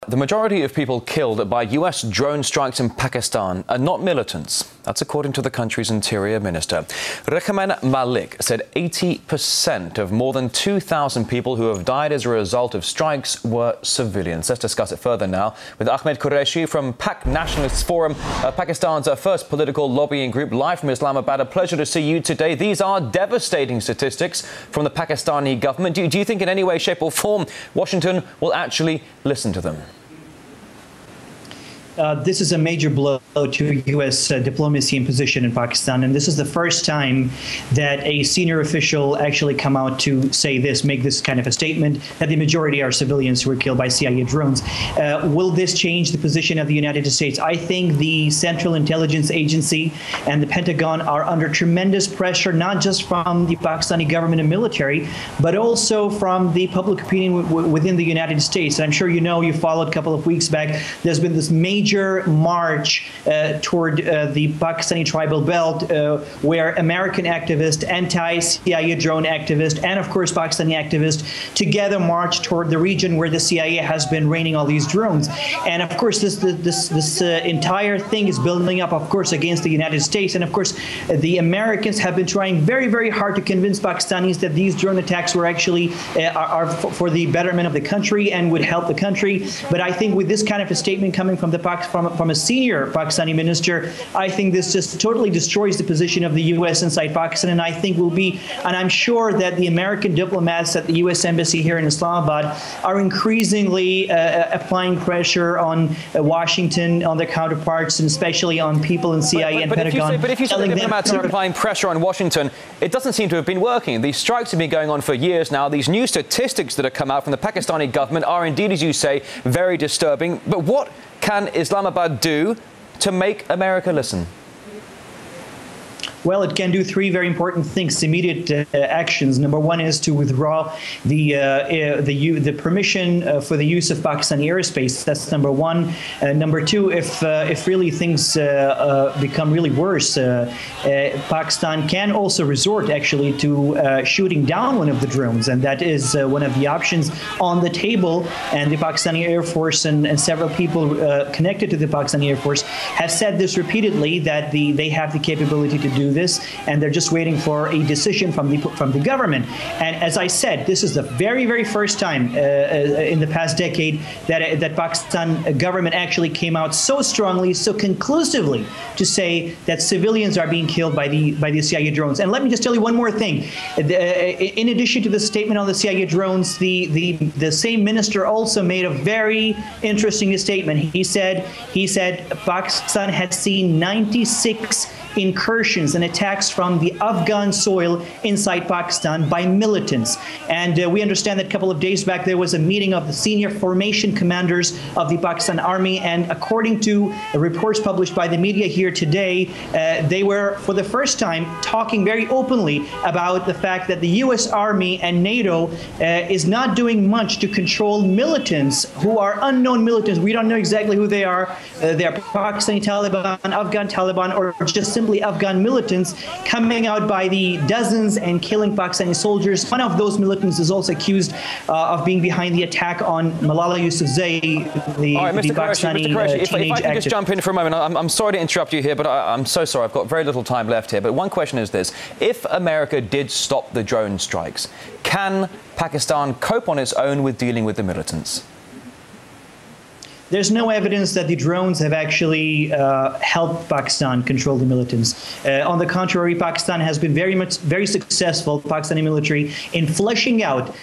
The majority of people killed by US drone strikes in Pakistan are not militants. That's according to the country's interior minister. Rehman Malik said 80% of more than 2,000 people who have died as a result of strikes were civilians. Let's discuss it further now with Ahmed Qureshi from Pak Nationalists Forum, Pakistan's first political lobbying group, live from Islamabad. A pleasure to see you today. These are devastating statistics from the Pakistani government. Do you think in any way, shape or form Washington will actually listen to them? This is a major blow to U.S. diplomacy and position in Pakistan, and this is the first time that a senior official actually come out to say this, make this kind of a statement, that the majority are civilians who were killed by CIA drones. Will this change the position of the United States? I think the Central Intelligence Agency and the Pentagon are under tremendous pressure, not just from the Pakistani government and military, but also from the public opinion within the United States. And I'm sure you know, you followed a couple of weeks back, there's been this major march toward the Pakistani tribal belt where American activists, anti-CIA drone activists, and of course Pakistani activists together march toward the region where the CIA has been raining all these drones. And of course this entire thing is building up, of course, against the United States. And of course the Americans have been trying very, very hard to convince Pakistanis that these drone attacks were actually are for the betterment of the country and would help the country. But I think with this kind of a statement coming from from a senior Pakistani minister, I think this just totally destroys the position of the U.S. inside Pakistan. And I think and I'm sure that the American diplomats at the U.S. Embassy here in Islamabad are increasingly applying pressure on Washington, on their counterparts, and especially on people in CIA and Pentagon. But if you say the diplomats are applying pressure on Washington, it doesn't seem to have been working. These strikes have been going on for years now. These new statistics that have come out from the Pakistani government are indeed, as you say, very disturbing. But what can Islamabad do to make America listen? Well, it can do three very important things, immediate actions. Number one is to withdraw the permission for the use of Pakistani airspace. That's number one. Number two, if really things become really worse, Pakistan can also resort actually to shooting down one of the drones, and that is one of the options on the table. And the Pakistani Air Force and several people connected to the Pakistani Air Force have said this repeatedly, that they have the capability to do this, and they're just waiting for a decision from the government. And as I said, this is the very, very first time in the past decade that Pakistan government actually came out so strongly, so conclusively to say that civilians are being killed by the CIA drones. And let me just tell you one more thing. In addition to the statement on the CIA drones, the same minister also made a very interesting statement. He said Pakistan had seen 96 incursions and attacks from the Afghan soil inside Pakistan by militants. And we understand that a couple of days back there was a meeting of the senior formation commanders of the Pakistan Army, and according to reports published by the media here today, they were for the first time talking very openly about the fact that the US Army and NATO is not doing much to control militants who are unknown militants. We don't know exactly who they are. They are Pakistani Taliban, Afghan Taliban, or just simply Afghan militants coming out by the dozens and killing Pakistani soldiers. One of those militants is also accused of being behind the attack on Malala Yousafzai, the Pakistani teenage if I can just jump in for a moment. I'm sorry to interrupt you here, but I'm so sorry. I've got very little time left here. But one question is this. If America did stop the drone strikes, can Pakistan cope on its own with dealing with the militants? There's no evidence that the drones have actually helped Pakistan control the militants. On the contrary, Pakistan has been very successful, Pakistani military, in flushing out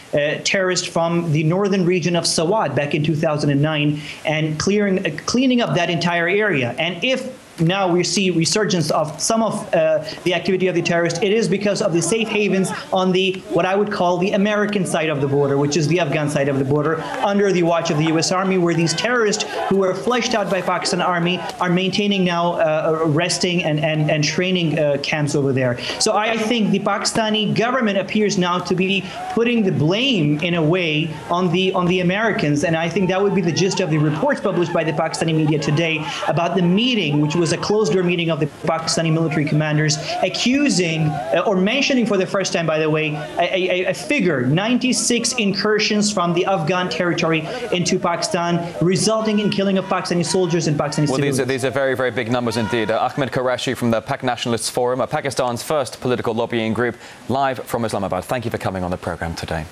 terrorists from the northern region of Swat back in 2009 and cleaning up that entire area. And if now we see resurgence of some of the activity of the terrorists, it is because of the safe havens on what I would call the American side of the border, which is the Afghan side of the border, under the watch of the US Army, where these terrorists who were fleshed out by Pakistan Army are maintaining now resting and training camps over there. So I think the Pakistani government appears now to be putting the blame in a way on the Americans, and I think that would be the gist of the reports published by the Pakistani media today about the meeting, which was was a closed-door meeting of the Pakistani military commanders accusing or mentioning for the first time, by the way, a figure, 96 incursions from the Afghan territory into Pakistan, resulting in killing of Pakistani soldiers and Pakistani civilians. Well, these are very, very big numbers indeed. Ahmed Qureshi from the Pak Nationalists Forum, Pakistan's first political lobbying group, live from Islamabad. Thank you for coming on the program today.